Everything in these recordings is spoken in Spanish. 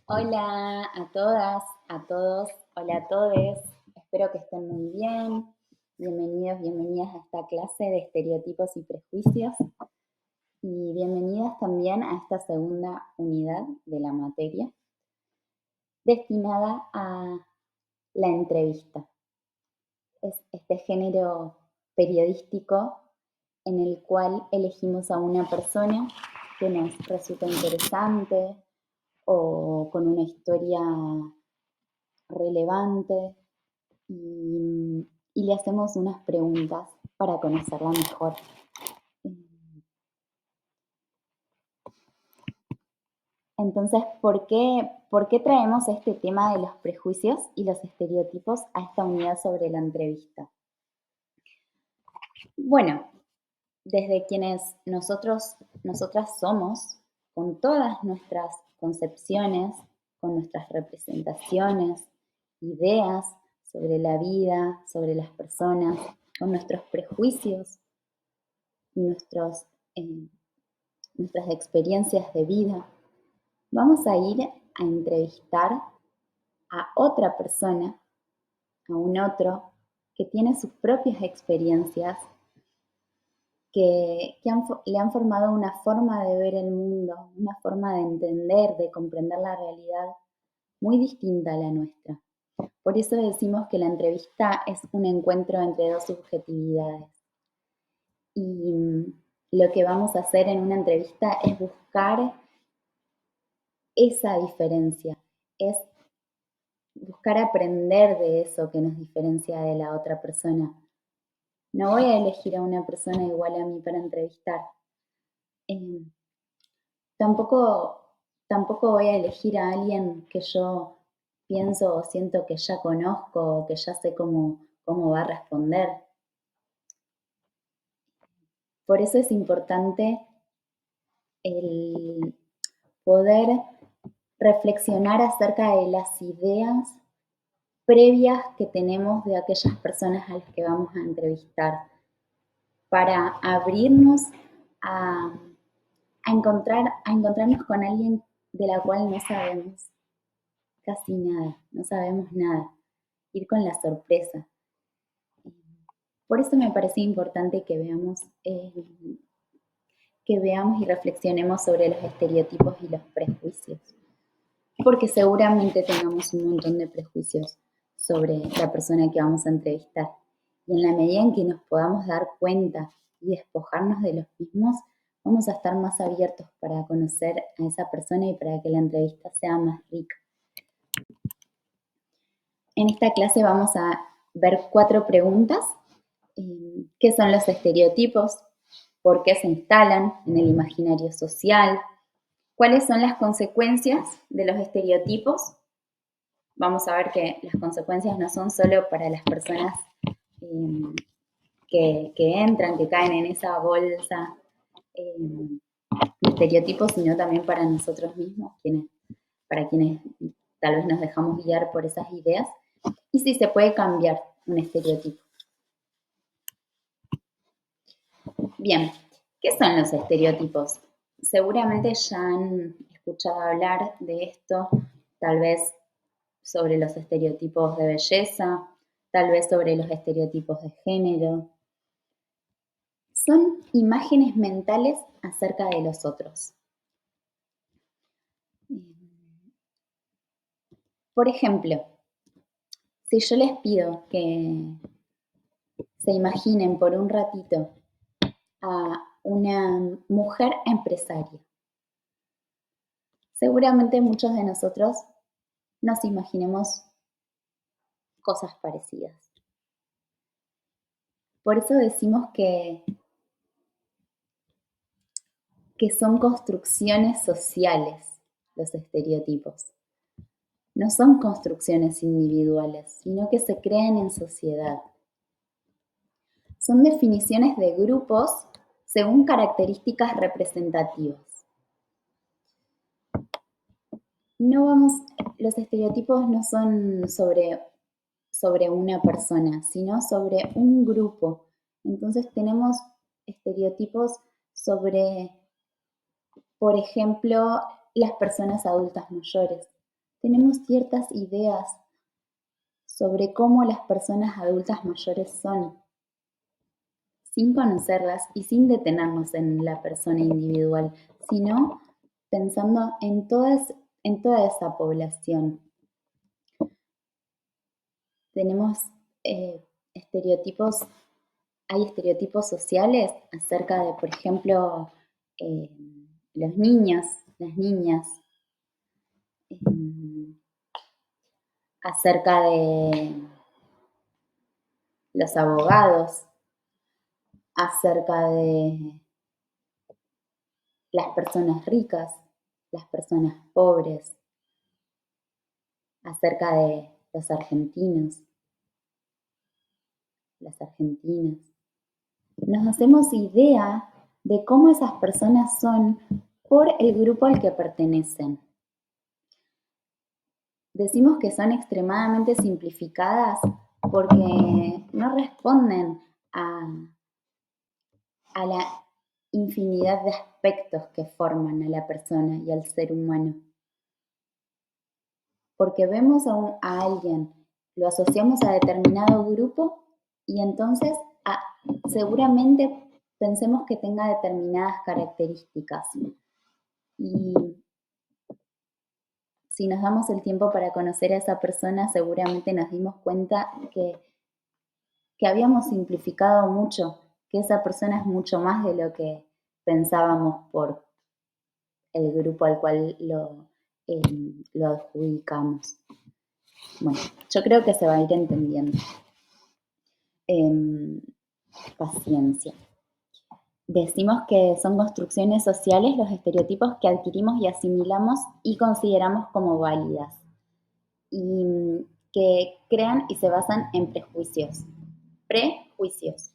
Hola a todas, a todos, hola a todes. Espero que estén muy bien. Bienvenidos, bienvenidas a esta clase de estereotipos y prejuicios y bienvenidas también a esta segunda unidad de la materia destinada a la entrevista. Es este género periodístico en el cual elegimos a una persona que nos resulta interesante o con una historia relevante y le hacemos unas preguntas para conocerla mejor. Entonces, ¿por qué traemos este tema de los prejuicios y los estereotipos a esta unidad sobre la entrevista? Bueno, desde quienes nosotras somos, con todas nuestras concepciones, con nuestras representaciones, ideas sobre la vida, sobre las personas, con nuestros prejuicios y nuestras experiencias de vida, vamos a ir a entrevistar a otra persona, a un otro que tiene sus propias experiencias, le han formado una forma de ver el mundo, una forma de entender, de comprender la realidad muy distinta a la nuestra. Por eso decimos que la entrevista es un encuentro entre dos subjetividades. Y lo que vamos a hacer en una entrevista es buscar esa diferencia, es buscar aprender de eso que nos diferencia de la otra persona. No voy a elegir a una persona igual a mí para entrevistar. Eh, tampoco voy a elegir a alguien que yo pienso o siento que ya conozco o que ya sé cómo va a responder. Por eso es importante el poder reflexionar acerca de las ideas previas que tenemos de aquellas personas a las que vamos a entrevistar, para abrirnos a, a encontrarnos con alguien de la cual no sabemos casi nada, no sabemos nada, ir con la sorpresa. Por eso me parece importante que veamos y reflexionemos sobre los estereotipos y los prejuicios, porque seguramente tengamos un montón de prejuicios sobre la persona que vamos a entrevistar. Y en la medida en que nos podamos dar cuenta y despojarnos de los mismos, vamos a estar más abiertos para conocer a esa persona y para que la entrevista sea más rica. En esta clase vamos a ver 4 preguntas. ¿Qué son los estereotipos? ¿Por qué se instalan en el imaginario social? ¿Cuáles son las consecuencias de los estereotipos? Vamos a ver que las consecuencias no son solo para las personas que entran, que caen en esa bolsa de estereotipos, sino también para nosotros mismos, para quienes tal vez nos dejamos guiar por esas ideas, y si se puede cambiar un estereotipo. Bien, ¿qué son los estereotipos? Seguramente ya han escuchado hablar de esto, tal vez sobre los estereotipos de belleza, tal vez sobre los estereotipos de género. Son imágenes mentales acerca de los otros. Por ejemplo, si yo les pido que se imaginen por un ratito a una mujer empresaria, seguramente muchos de nosotros nos imaginemos cosas parecidas. Por eso decimos que son construcciones sociales los estereotipos. No son construcciones individuales, sino que se crean en sociedad. Son definiciones de grupos según características representativas. Los estereotipos no son sobre una persona, sino sobre un grupo. Entonces tenemos estereotipos sobre, por ejemplo, las personas adultas mayores. tenemos ciertas ideas sobre cómo las personas adultas mayores son, sin conocerlas y sin detenernos en la persona individual, sino pensando en toda esa población. Tenemos estereotipos, hay estereotipos sociales acerca de, por ejemplo, eh, los niños, las niñas, acerca de los abogados, acerca de las personas ricas, las personas pobres, acerca de los argentinos, las argentinas. Nos hacemos idea de cómo esas personas son por el grupo al que pertenecen. Decimos que son extremadamente simplificadas porque no responden a la infinidad de aspectos que forman a la persona y al ser humano. Porque vemos a alguien, lo asociamos a determinado grupo y entonces seguramente pensemos que tenga determinadas características. Y si nos damos el tiempo para conocer a esa persona, seguramente nos dimos cuenta que habíamos simplificado mucho, que esa persona es mucho más de lo que pensábamos por el grupo al cual lo adjudicamos. Bueno, yo creo que se va a ir entendiendo. Paciencia. Decimos que son construcciones sociales los estereotipos que adquirimos y asimilamos y consideramos como válidas, y que crean y se basan en prejuicios. Prejuicios.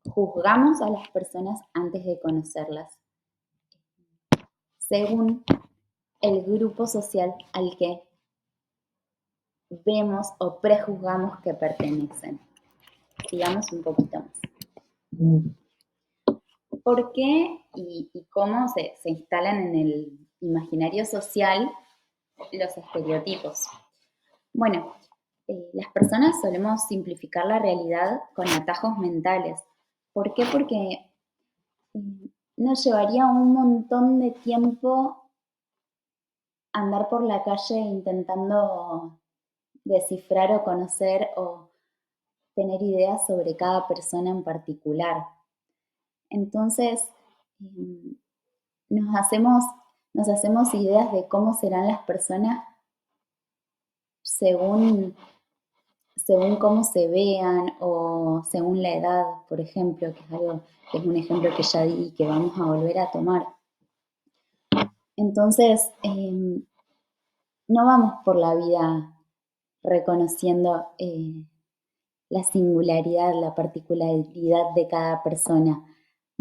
Juzgamos a las personas antes de conocerlas, según el grupo social al que vemos o prejuzgamos que pertenecen. Sigamos un poquito más. ¿Por qué y cómo se instalan en el imaginario social los estereotipos? Bueno, las personas solemos simplificar la realidad con atajos mentales. ¿Por qué? Porque nos llevaría un montón de tiempo andar por la calle intentando descifrar o conocer o tener ideas sobre cada persona en particular. Entonces, nos hacemos ideas de cómo serán las personas según cómo se vean o según la edad, por ejemplo, que es un ejemplo que ya di y que vamos a volver a tomar. Entonces, no vamos por la vida reconociendo la singularidad, la particularidad de cada persona.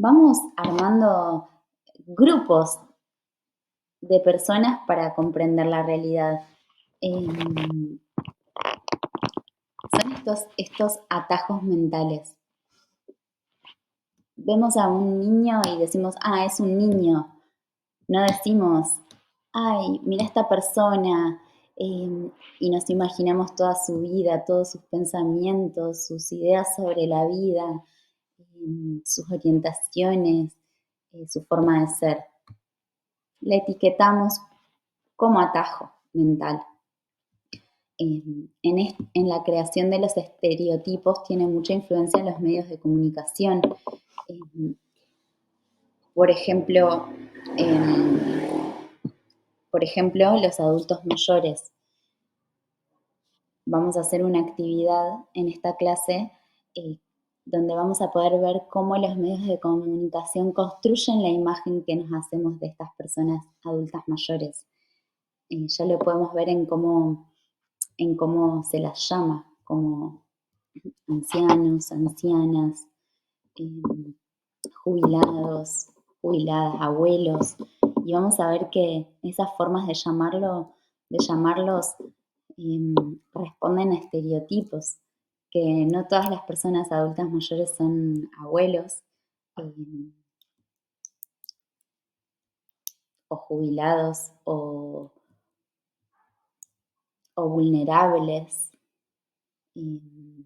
Vamos armando grupos de personas para comprender la realidad. Son estos atajos mentales. Vemos a un niño y decimos, es un niño. No decimos, mira esta persona, y nos imaginamos toda su vida, todos sus pensamientos, sus ideas sobre la vida, sus orientaciones, su forma de ser. La etiquetamos como atajo mental. En la creación de los estereotipos tiene mucha influencia en los medios de comunicación. Por ejemplo, los adultos mayores. Vamos a hacer una actividad en esta clase donde vamos a poder ver cómo los medios de comunicación construyen la imagen que nos hacemos de estas personas adultas mayores. Ya lo podemos ver en cómo se las llama, como ancianos, ancianas, jubilados, jubiladas, abuelos, y vamos a ver que esas formas de llamarlos responden a estereotipos, que no todas las personas adultas mayores son abuelos o jubilados o o vulnerables, eh,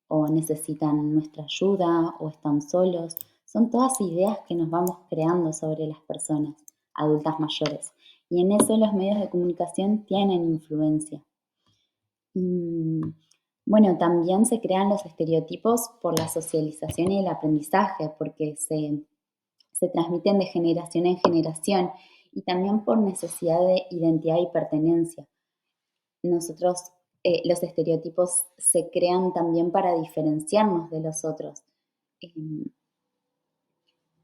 o necesitan nuestra ayuda, o están solos. Son todas ideas que nos vamos creando sobre las personas adultas mayores. Y en eso los medios de comunicación tienen influencia. Y bueno, también se crean los estereotipos por la socialización y el aprendizaje, porque se transmiten de generación en generación y también por necesidad de identidad y pertenencia. Nosotros, los estereotipos se crean también para diferenciarnos de los otros. Em,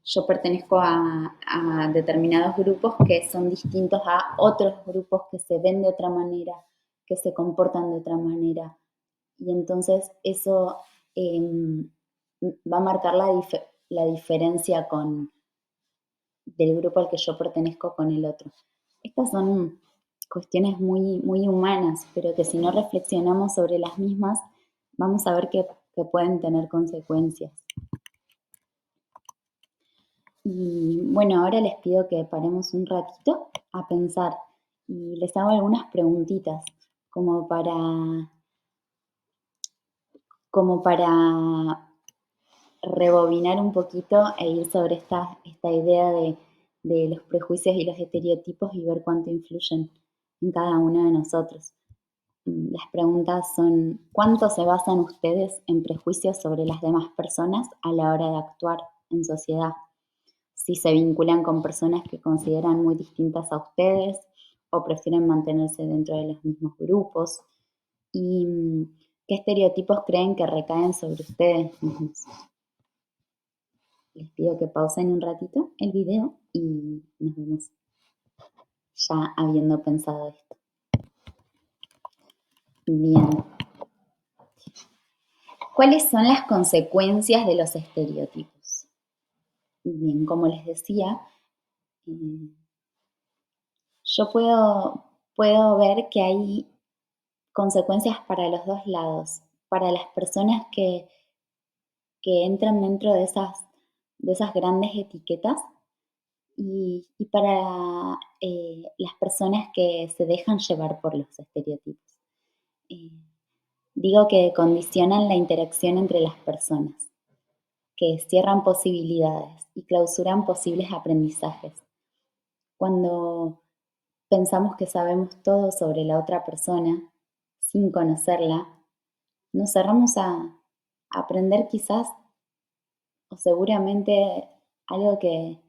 yo pertenezco a determinados grupos que son distintos a otros grupos que se ven de otra manera, que se comportan de otra manera. Y entonces eso va a marcar la diferencia del grupo al que yo pertenezco con el otro. Estas son cuestiones muy, muy humanas, pero que si no reflexionamos sobre las mismas, vamos a ver que pueden tener consecuencias. Y bueno, ahora les pido que paremos un ratito a pensar y les hago algunas preguntitas como para rebobinar un poquito e ir sobre esta idea de los prejuicios y los estereotipos y ver cuánto influyen en cada uno de nosotros. Las preguntas son, ¿cuánto se basan ustedes en prejuicios sobre las demás personas a la hora de actuar en sociedad? Si se vinculan con personas que consideran muy distintas a ustedes o prefieren mantenerse dentro de los mismos grupos. ¿Y qué estereotipos creen que recaen sobre ustedes mismos? Les pido que pausen un ratito el video y nos vemos ya habiendo pensado esto. Bien. ¿Cuáles son las consecuencias de los estereotipos? Bien, como les decía, yo puedo ver que hay consecuencias para los dos lados, para las personas que entran dentro de esas grandes etiquetas y para las personas que se dejan llevar por los estereotipos. Eh, Digo que condicionan la interacción entre las personas, que cierran posibilidades y clausuran posibles aprendizajes. Cuando pensamos que sabemos todo sobre la otra persona sin conocerla, nos cerramos a aprender quizás o seguramente algo que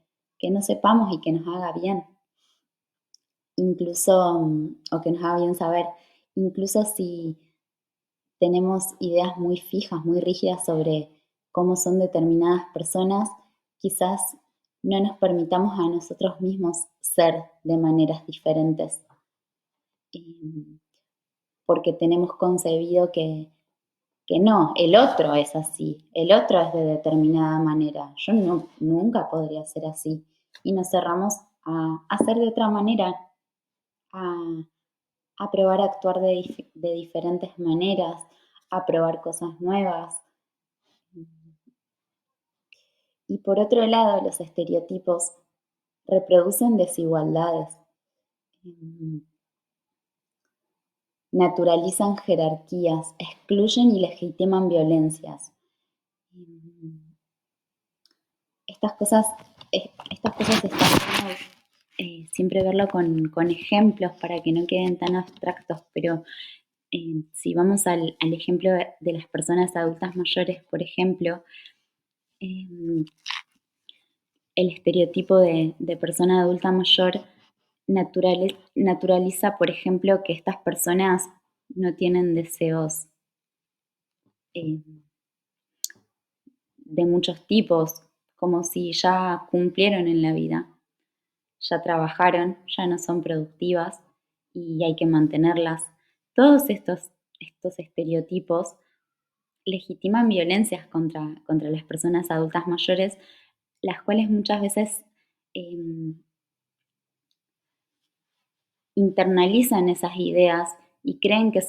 no sepamos y que nos haga bien. Incluso, o que nos haga bien saber, incluso si tenemos ideas muy fijas, muy rígidas sobre cómo son determinadas personas, quizás no nos permitamos a nosotros mismos ser de maneras diferentes, porque tenemos concebido que no, el otro es así, el otro es de determinada manera, yo nunca podría ser así. Y nos cerramos a hacer de otra manera, a, a probar a actuar de diferentes maneras, a probar cosas nuevas. Y por otro lado, los estereotipos reproducen desigualdades, naturalizan jerarquías, excluyen y legitiman violencias. Estas cosas, estas cosas están bueno, siempre verlo con ejemplos para que no queden tan abstractos, pero si vamos al ejemplo de las personas adultas mayores, por ejemplo, el estereotipo de persona adulta mayor naturaliza, por ejemplo, que estas personas no tienen deseos eh, de muchos tipos, como si ya cumplieron en la vida, ya trabajaron, ya no son productivas y hay que mantenerlas. Todos estos estereotipos legitiman violencias contra las personas adultas mayores, las cuales muchas veces internalizan esas ideas y creen que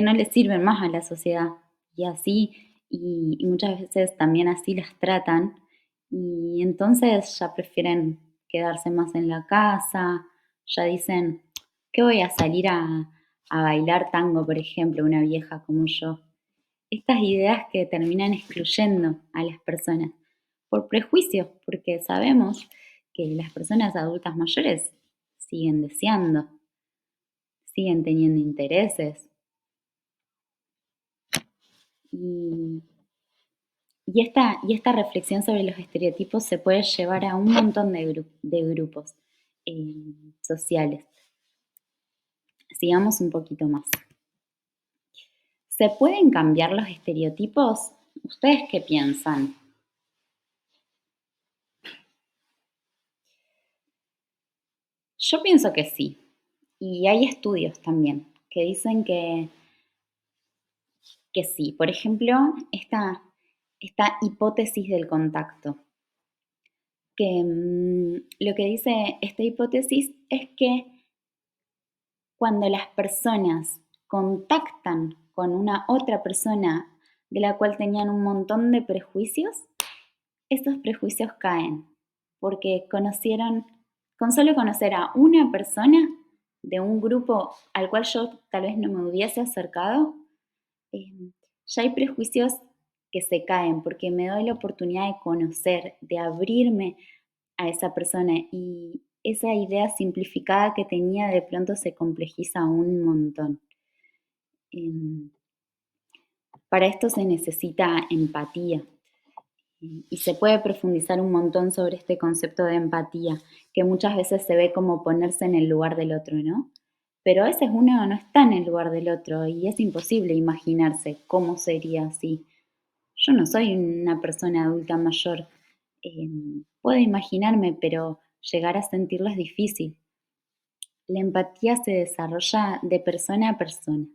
no les sirven más a la sociedad. Y así, y muchas veces también así las tratan, y entonces ya prefieren quedarse más en la casa, Ya dicen, ¿qué voy a salir a bailar tango, por ejemplo, una vieja como yo? Estas ideas que terminan excluyendo a las personas por prejuicios, porque sabemos que las personas adultas mayores siguen deseando, siguen teniendo intereses y, y esta reflexión sobre los estereotipos se puede llevar a un montón de grupos sociales. Sigamos un poquito más. ¿Se pueden cambiar los estereotipos? ¿Ustedes qué piensan? Yo pienso que sí. Y hay estudios también que dicen que sí. Por ejemplo, esta hipótesis del contacto, que lo que dice esta hipótesis es que cuando las personas contactan con una otra persona de la cual tenían un montón de prejuicios, esos prejuicios caen, porque con solo conocer a una persona de un grupo al cual yo tal vez no me hubiese acercado, ya hay prejuicios que se caen, porque me doy la oportunidad de conocer, de abrirme a esa persona y esa idea simplificada que tenía de pronto se complejiza un montón. Em, para esto se necesita empatía. Y se puede profundizar un montón sobre este concepto de empatía, que muchas veces se ve como ponerse en el lugar del otro, ¿no? Pero a veces uno no está en el lugar del otro y es imposible imaginarse cómo sería así. Yo no soy una persona adulta mayor. eh, Puedo imaginarme, pero llegar a sentirlo es difícil. La empatía se desarrolla de persona a persona,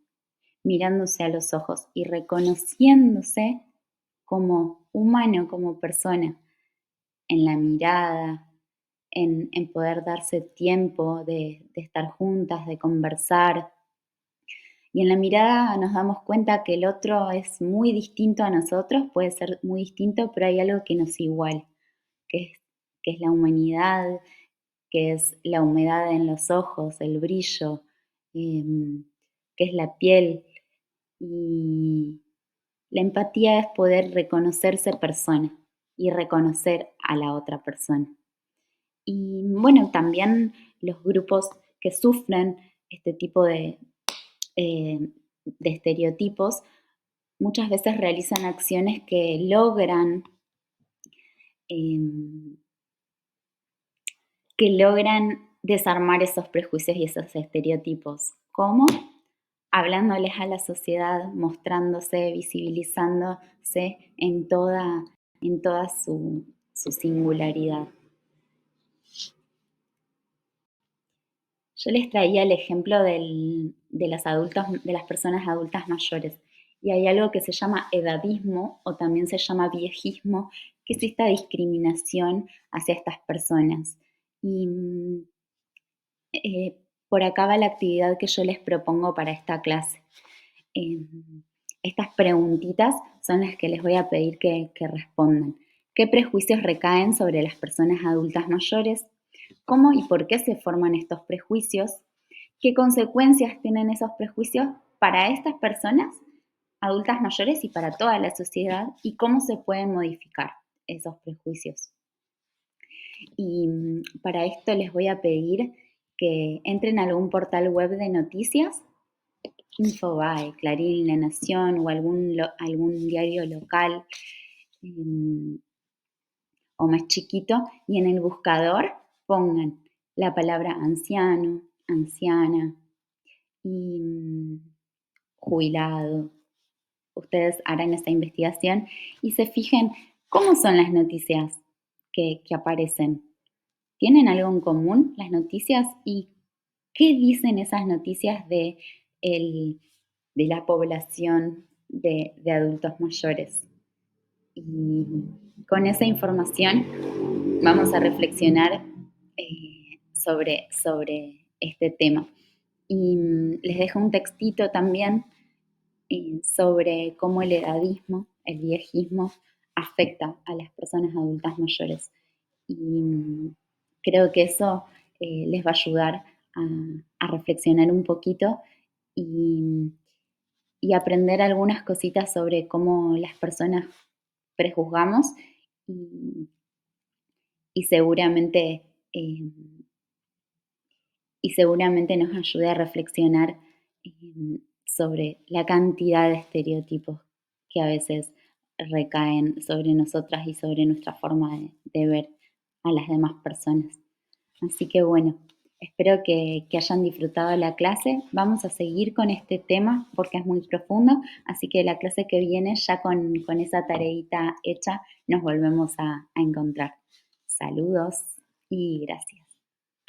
mirándose a los ojos y reconociéndose como humano, como persona, en la mirada, en poder darse tiempo de estar juntas, de conversar. Y en la mirada nos damos cuenta que el otro es muy distinto a nosotros, puede ser muy distinto, pero hay algo que nos iguala, que es, que es la humanidad, que es la humedad en los ojos, el brillo, que es la piel. Y la empatía es poder reconocerse persona y reconocer a la otra persona. Y bueno, también los grupos que sufren este tipo de estereotipos muchas veces realizan acciones em, que logran desarmar esos prejuicios y esos estereotipos. ¿Cómo? Hablándoles a la sociedad, mostrándose, visibilizándose en toda su singularidad. Yo les traía el ejemplo de las personas adultas mayores. Y hay algo que se llama edadismo o también se llama viejismo, que es esta discriminación hacia estas personas. Y por acá va la actividad que yo les propongo para esta clase. Eh, Estas preguntitas son las que les voy a pedir que respondan. ¿Qué prejuicios recaen sobre las personas adultas mayores? ¿Cómo y por qué se forman estos prejuicios? ¿Qué consecuencias tienen esos prejuicios para estas personas adultas mayores y para toda la sociedad? ¿Y cómo se pueden modificar esos prejuicios? Y para esto les voy a pedir que entren a algún portal web de noticias, Infobae, Clarín, La Nación o algún diario local o más chiquito, y en el buscador pongan la palabra anciano, anciana y jubilado. Ustedes harán esa investigación y se fijen cómo son las noticias que aparecen. ¿Tienen algo en común las noticias y qué dicen esas noticias de la población de adultos mayores? Y con esa información vamos a reflexionar sobre este tema. Y les dejo un textito también sobre cómo el edadismo, el viejismo, afecta a las personas adultas mayores. Y creo que eso les va a ayudar a reflexionar un poquito y, y aprender algunas cositas sobre cómo las personas prejuzgamos y, y seguramente, eh, y seguramente nos ayude a reflexionar sobre la cantidad de estereotipos que a veces recaen sobre nosotras y sobre nuestra forma de ver a las demás personas. Así que bueno, espero que hayan disfrutado la clase. Vamos a seguir con este tema porque es muy profundo, así que la clase que viene, ya con esa tareita hecha, nos volvemos a encontrar. Saludos y gracias.